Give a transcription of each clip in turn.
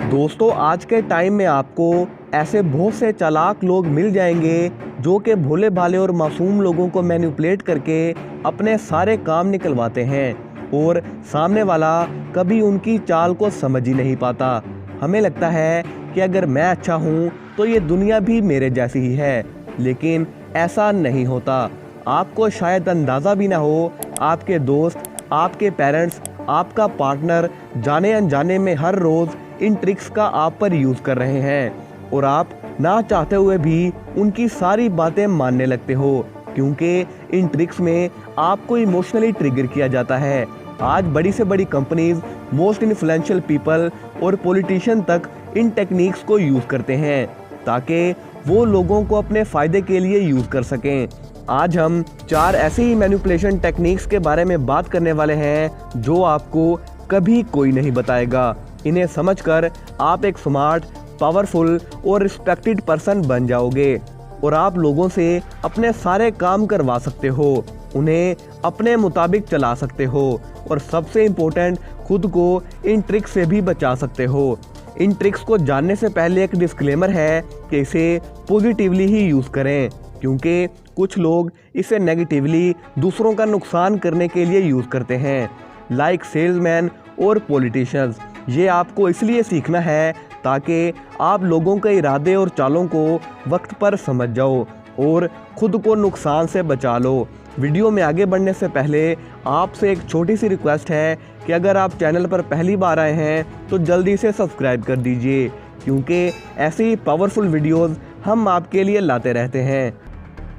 दोस्तों आज के टाइम में आपको ऐसे बहुत से चालाक लोग मिल जाएंगे जो कि भोले भाले और मासूम लोगों को मैनिपुलेट करके अपने सारे काम निकलवाते हैं और सामने वाला कभी उनकी चाल को समझ ही नहीं पाता। हमें लगता है कि अगर मैं अच्छा हूँ तो ये दुनिया भी मेरे जैसी ही है, लेकिन ऐसा नहीं होता। आपको शायद अंदाज़ा भी ना हो, आपके दोस्त, आपके पेरेंट्स, आपका पार्टनर जाने अनजाने में हर रोज़ इन ट्रिक्स का आप पर यूज़ कर रहे हैं और आप ना चाहते हुए भी उनकी सारी बातें मानने लगते हो, क्योंकि इन ट्रिक्स में आपको इमोशनली ट्रिगर किया जाता है। आज बड़ी से बड़ी कंपनीज, मोस्ट इन्फ्लुएंशियल पीपल और पॉलिटिशियन तक इन टेक्निक्स को यूज़ करते हैं ताकि वो लोगों को अपने फ़ायदे के लिए यूज़ कर सकें। आज हम 4 ऐसी ही मैनिपुलेशन टेक्निक्स के बारे में बात करने वाले हैं जो आपको कभी कोई नहीं बताएगा। इन्हें समझकर आप एक स्मार्ट, पावरफुल और रिस्पेक्टेड पर्सन बन जाओगे और आप लोगों से अपने सारे काम करवा सकते हो, उन्हें अपने मुताबिक चला सकते हो और सबसे इम्पोर्टेंट, खुद को इन ट्रिक्स से भी बचा सकते हो। इन ट्रिक्स को जानने से पहले एक डिस्क्लेमर है कि इसे पॉजिटिवली ही यूज़ करें, क्योंकि कुछ लोग इसे नेगेटिवली दूसरों का नुकसान करने के लिए यूज़ करते हैं, लाइक सेल्समैन और पॉलिटिशियंस। ये आपको इसलिए सीखना है ताकि आप लोगों के इरादे और चालों को वक्त पर समझ जाओ और खुद को नुकसान से बचा लो। वीडियो में आगे बढ़ने से पहले आपसे एक छोटी सी रिक्वेस्ट है कि अगर आप चैनल पर पहली बार आए हैं तो जल्दी से सब्सक्राइब कर दीजिए, क्योंकि ऐसी पावरफुल वीडियोस हम आपके लिए लाते रहते हैं।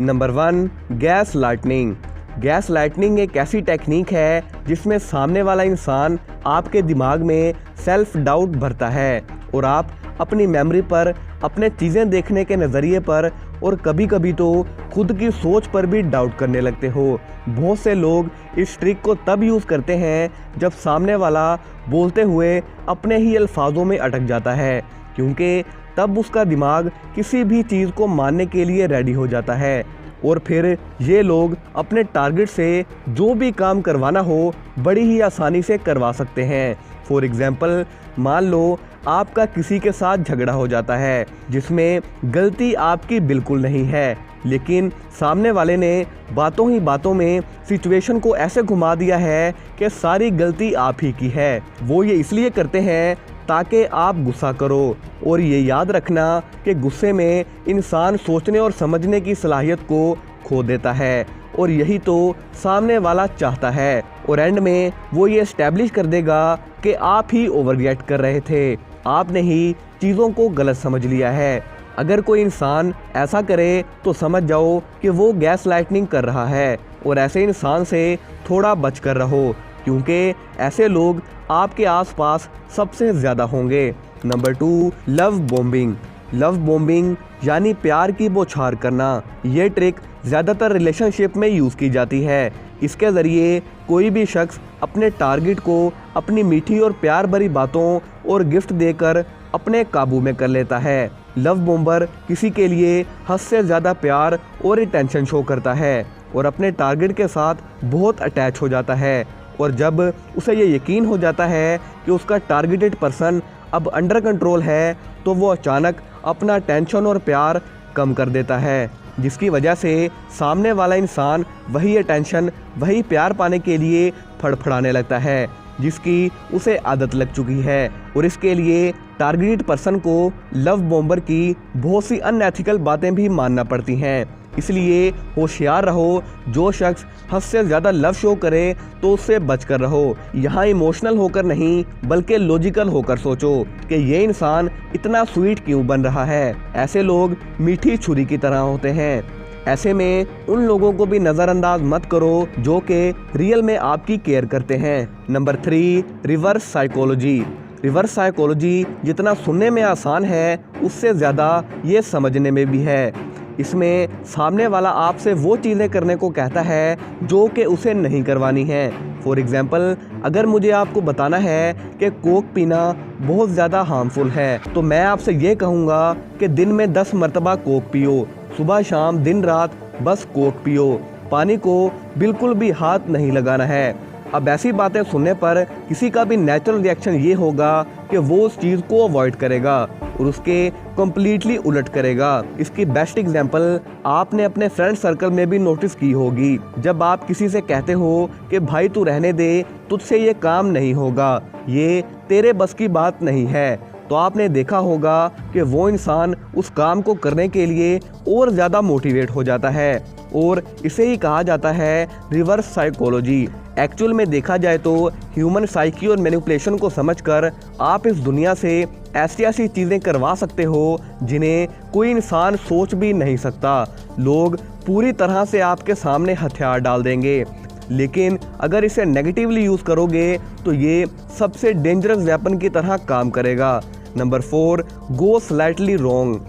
Number 1, gas lightning. Gas lightning एक ऐसी टेक्निक है जिसमें सामने वाला इंसान आपके दिमाग में सेल्फ डाउट भरता है और आप अपनी मेमोरी पर, अपने चीज़ें देखने के नज़रिए पर और कभी कभी तो खुद की सोच पर भी डाउट करने लगते हो। बहुत से लोग इस ट्रिक को तब यूज़ करते हैं जब सामने वाला बोलते हुए अपने ही अल्फाजों में अटक जाता है, क्योंकि तब उसका दिमाग किसी भी चीज़ को मानने के लिए रेडी हो जाता है और फिर ये लोग अपने टारगेट से जो भी काम करवाना हो बड़ी ही आसानी से करवा सकते हैं। फॉर एग्ज़ाम्पल, मान लो आपका किसी के साथ झगड़ा हो जाता है जिसमें गलती आपकी बिल्कुल नहीं है, लेकिन सामने वाले ने बातों ही बातों में सिचुएशन को ऐसे घुमा दिया है कि सारी गलती आप ही की है। वो ये इसलिए करते हैं ताकि आप गुस्सा करो, और ये याद रखना कि गुस्से में इंसान सोचने और समझने की सलाहियत को खो देता है और यही तो सामने वाला चाहता है, और एंड में वो ये एस्टैब्लिश कर देगा कि आप ही ओवर रिएक्ट कर रहे थे, आपने ही चीज़ों को गलत समझ लिया है। अगर कोई इंसान ऐसा करे तो समझ जाओ कि वो गैस लाइटनिंग कर रहा है और ऐसे इंसान से थोड़ा बच कर रहो, क्योंकि ऐसे लोग आपके आसपास सबसे ज़्यादा होंगे। Number 2, love bombing. Love bombing यानी प्यार की बौछार करना। ये ट्रिक ज़्यादातर रिलेशनशिप में यूज़ की जाती है। इसके ज़रिए कोई भी शख्स अपने टारगेट को अपनी मीठी और प्यार भरी बातों और गिफ्ट देकर अपने काबू में कर लेता है। लव बॉम्बर किसी के लिए हद से ज़्यादा प्यार और अटेंशन शो करता है और अपने टारगेट के साथ बहुत अटैच हो जाता है, और जब उसे ये यकीन हो जाता है कि उसका टारगेटेड पर्सन अब अंडर कंट्रोल है तो वो अचानक अपना टेंशन और प्यार कम कर देता है, जिसकी वजह से सामने वाला इंसान वही अटेंशन, वही प्यार पाने के लिए फड़फड़ाने लगता है जिसकी उसे आदत लग चुकी है। और इसके लिए टारगेटेड पर्सन को लव बॉम्बर की बहुत सी अनएथिकल बातें भी मानना पड़ती हैं। इसलिए होशियार रहो, जो शख्स हद से ज़्यादा लव शो करे तो उससे बचकर रहो। यहाँ इमोशनल होकर नहीं बल्कि लॉजिकल होकर सोचो कि ये इंसान इतना स्वीट क्यों बन रहा है। ऐसे लोग मीठी छुरी की तरह होते हैं। ऐसे में उन लोगों को भी नज़रअंदाज मत करो जो कि रियल में आपकी केयर करते हैं। Number 3, reverse psychology. Reverse psychology जितना सुनने में आसान है उससे ज़्यादा ये समझने में भी है। इसमें सामने वाला आपसे वो चीज़ें करने को कहता है जो कि उसे नहीं करवानी है। फॉर एग्ज़ाम्पल, अगर मुझे आपको बताना है कि कोक पीना बहुत ज़्यादा हार्मफुल है तो मैं आपसे ये कहूँगा कि दिन में 10 मरतबा कोक पियो, सुबह शाम दिन रात बस कोक पियो, पानी को बिल्कुल भी हाथ नहीं लगाना है। अब ऐसी बातें सुनने पर किसी का भी नेचुरल रिएक्शन ये होगा कि वो उस चीज़ को अवॉइड करेगा और उसके कम्प्लीटली उलट करेगा। इसकी बेस्ट एग्जांपल आपने अपने फ्रेंड सर्कल में भी नोटिस की होगी। जब आप किसी से कहते हो कि भाई तू रहने दे, तुझसे ये काम नहीं होगा, ये तेरे बस की बात नहीं है, तो आपने देखा होगा कि वो इंसान उस काम को करने के लिए और ज़्यादा मोटिवेट हो जाता है। और इसे ही कहा जाता है रिवर्स साइकोलॉजी। एक्चुअल में देखा जाए तो ह्यूमन साइकी और मैनिपुलेशन को समझकर आप इस दुनिया से ऐसी ऐसी चीज़ें करवा सकते हो जिन्हें कोई इंसान सोच भी नहीं सकता। लोग पूरी तरह से आपके सामने हथियार डाल देंगे, लेकिन अगर इसे नेगेटिवली यूज़ करोगे तो ये सबसे डेंजरस वेपन की तरह काम करेगा। नंबर 4, गो स्लाइटली रॉन्ग।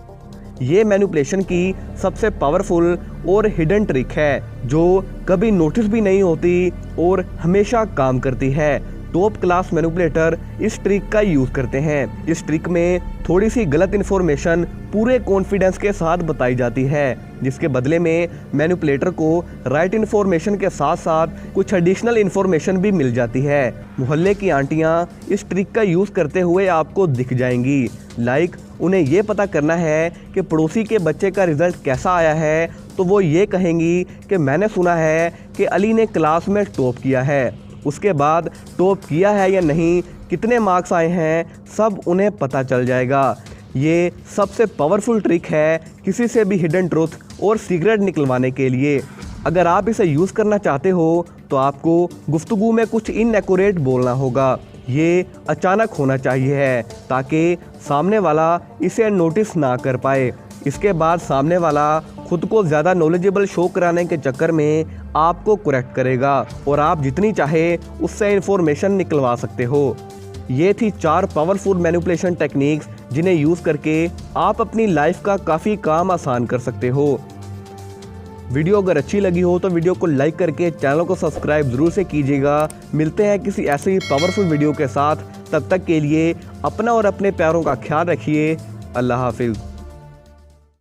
ये मैनिपुलेशन की सबसे पावरफुल और हिडन ट्रिक है जो कभी नोटिस भी नहीं होती और हमेशा काम करती है। टॉप क्लास मैनिपुलेटर इस ट्रिक का यूज़ करते हैं। इस ट्रिक में थोड़ी सी गलत इन्फॉर्मेशन पूरे कॉन्फिडेंस के साथ बताई जाती है, जिसके बदले में मैनिपुलेटर को राइट इन्फॉर्मेशन के साथ साथ कुछ एडिशनल इन्फॉर्मेशन भी मिल जाती है। मोहल्ले की आंटियाँ इस ट्रिक का यूज़ करते हुए आपको दिख जाएंगी। लाइक उन्हें ये पता करना है कि पड़ोसी के बच्चे का रिजल्ट कैसा आया है, तो वो ये कहेंगी कि मैंने सुना है कि अली ने क्लास में टॉप किया है। उसके बाद टॉप किया है या नहीं, कितने मार्क्स आए हैं, सब उन्हें पता चल जाएगा। ये सबसे पावरफुल ट्रिक है किसी से भी हिडन ट्रूथ और सीक्रेट निकलवाने के लिए। अगर आप इसे यूज़ करना चाहते हो तो आपको गुफ्तगू में कुछ इनएक्यूरेट बोलना होगा। ये अचानक होना चाहिए है ताकि सामने वाला इसे नोटिस ना कर पाए। इसके बाद सामने वाला खुद को ज़्यादा नॉलेजेबल शो कराने के चक्कर में आपको करेक्ट करेगा और आप जितनी चाहे उससे इन्फॉर्मेशन निकलवा सकते हो। ये थी 4 पावरफुल मैनिपुलेशन टेक्निक्स जिन्हें यूज़ करके आप अपनी लाइफ का काफ़ी काम आसान कर सकते हो। वीडियो अगर अच्छी लगी हो तो वीडियो को लाइक करके चैनल को सब्सक्राइब ज़रूर से कीजिएगा। मिलते हैं किसी ऐसे ही पावरफुल वीडियो के साथ। तब तक के लिए अपना और अपने प्यारों का ख्याल रखिए। अल्लाह हाफिज़।